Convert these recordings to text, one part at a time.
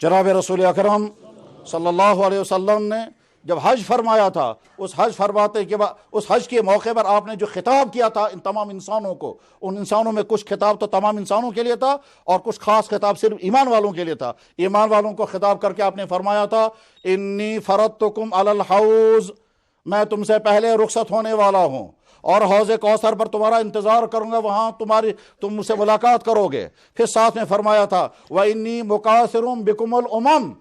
جناب رسول اکرم صلی اللہ علیہ وسلم نے جب حج فرمایا تھا، اس حج فرماتے کے بعد اس حج کے موقع پر آپ نے جو خطاب کیا تھا ان تمام انسانوں کو، ان انسانوں میں کچھ خطاب تو تمام انسانوں کے لیے تھا اور کچھ خاص خطاب صرف ایمان والوں کے لیے تھا۔ ایمان والوں کو خطاب کر کے آپ نے فرمایا تھا انی فرضتکم علی الحوض، میں تم سے پہلے رخصت ہونے والا ہوں اور حوض کوثر پر تمہارا انتظار کروں گا، وہاں تم مجھ سے ملاقات کرو گے۔ پھر ساتھ میں فرمایا تھا وَإِنِّي مُكَاثِرٌ بِكُمُ الْأُمَمَ،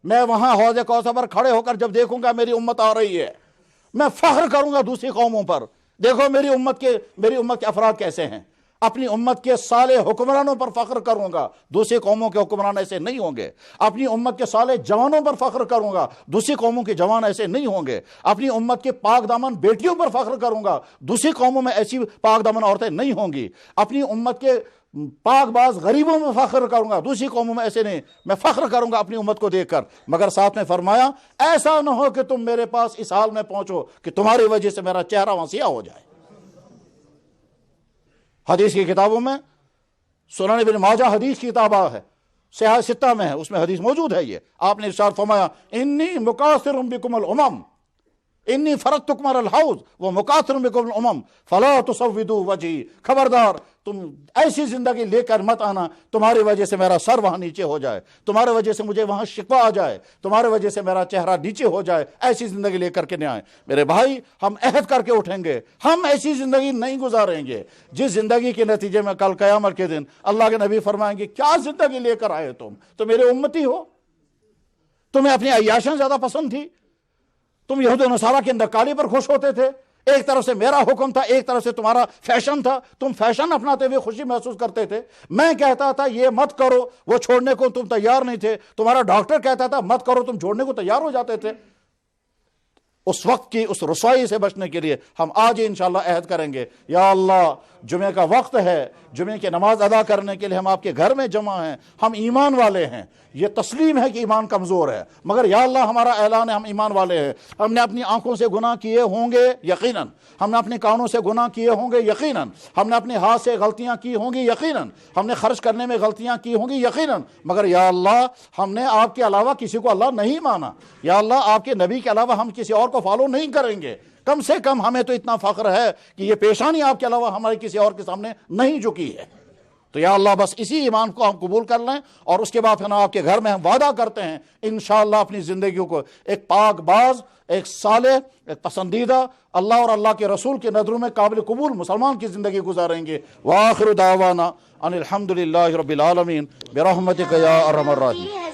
میں وہاں حوض کوثر پر کھڑے ہو کر جب دیکھوں گا میری امت آ رہی ہے، میں فخر کروں گا دوسری قوموں پر، دیکھو میری امت کے افراد کیسے ہیں، اپنی امت کے صالح حکمرانوں پر فخر کروں گا، دوسری قوموں کے حکمران ایسے نہیں ہوں گے۔ اپنی امت کے صالح جوانوں پر فخر کروں گا، دوسری قوموں کے جوان ایسے نہیں ہوں گے۔ اپنی امت کے پاک دامن بیٹیوں پر فخر کروں گا، دوسری قوموں میں ایسی پاک دامن عورتیں نہیں ہوں گی۔ اپنی امت کے پاک باز غریبوں میں فخر کروں گا، دوسری قوموں میں ایسے نہیں، میں فخر کروں گا اپنی امت کو دیکھ کر۔ مگر ساتھ میں فرمایا ایسا نہ ہو کہ تم میرے پاس اس حال میں پہنچو کہ تمہاری وجہ سے میرا چہرہ وہاں سیاہ ہو جائے۔ حدیث کی کتابوں میں سنن ابن ماجہ حدیث کی کتاب ہے، صحاح ستہ میں ہے، اس میں حدیث موجود ہے۔ یہ آپ نے ارشاد فرمایا انی مکاثر بکم الامم، انی فرضتکم علی الحوض ومکاثر بکم الامم فلا تصودوا وجہی، خبردار تم ایسی زندگی لے کر مت آنا تمہاری وجہ سے میرا سر وہاں نیچے ہو جائے، تمہاری وجہ سے مجھے وہاں شکوہ آ جائے، تمہاری وجہ سے میرا چہرہ نیچے ہو جائے، ایسی زندگی لے کر کے نہیں آئے۔ میرے بھائی، ہم عہد کر کے اٹھیں گے، ہم ایسی زندگی نہیں گزاریں گے جس زندگی کے نتیجے میں کل قیامت کے دن اللہ کے نبی فرمائیں گے کیا زندگی لے کر آئے تم میرے امتی ہو، تمہیں اپنی عیاشیں زیادہ پسند تھی، تم یہود و نصارہ کے نکالی پر خوش ہوتے تھے، ایک طرف سے میرا حکم تھا، ایک طرف سے تمہارا فیشن تھا، تم فیشن اپناتے ہوئے خوشی محسوس کرتے تھے۔ میں کہتا تھا یہ مت کرو، وہ چھوڑنے کو تم تیار نہیں تھے، تمہارا ڈاکٹر کہتا تھا مت کرو، تم چھوڑنے کو تیار ہو جاتے تھے۔ اس وقت کی اس رسوائی سے بچنے کے لیے ہم آج ہی انشاءاللہ عہد کریں گے، یا اللہ جمعے کا وقت ہے، جمعے کی نماز ادا کرنے کے لیے ہم آپ کے گھر میں جمع ہیں، ہم ایمان والے ہیں، یہ تسلیم ہے کہ ایمان کمزور ہے، مگر یا اللہ ہمارا اعلان ہے ہم ایمان والے ہیں۔ ہم نے اپنی آنکھوں سے گناہ کیے ہوں گے یقیناً، ہم نے اپنے کانوں سے گناہ کیے ہوں گے یقیناً، ہم نے اپنے ہاتھ سے غلطیاں کی ہوں گی یقیناً، ہم نے خرچ کرنے میں غلطیاں کی ہوں گی یقیناً، مگر یا اللہ ہم نے آپ کے علاوہ کسی کو اللہ نہیں مانا، یا اللہ آپ کے نبی کے علاوہ ہم کسی اور کو فالو نہیں کریں گے۔ کم سے کم ہمیں تو اتنا فخر ہے کہ یہ پیشانی آپ کے علاوہ ہمارے کسی اور کے سامنے نہیں جھکی ہے۔ تو یا اللہ بس اسی ایمان کو ہم قبول کر لیں، اور اس کے بعد پھر آپ کے گھر میں ہم وعدہ کرتے ہیں انشاءاللہ اپنی زندگیوں کو ایک پاک باز، ایک صالح، ایک پسندیدہ، اللہ اور اللہ کے رسول کی نظروں میں قابل قبول مسلمان کی زندگی گزاریں گے۔ وآخر دعوانا ان الحمدللہ رب العالمین برحمتک یا ارحم الراحمین۔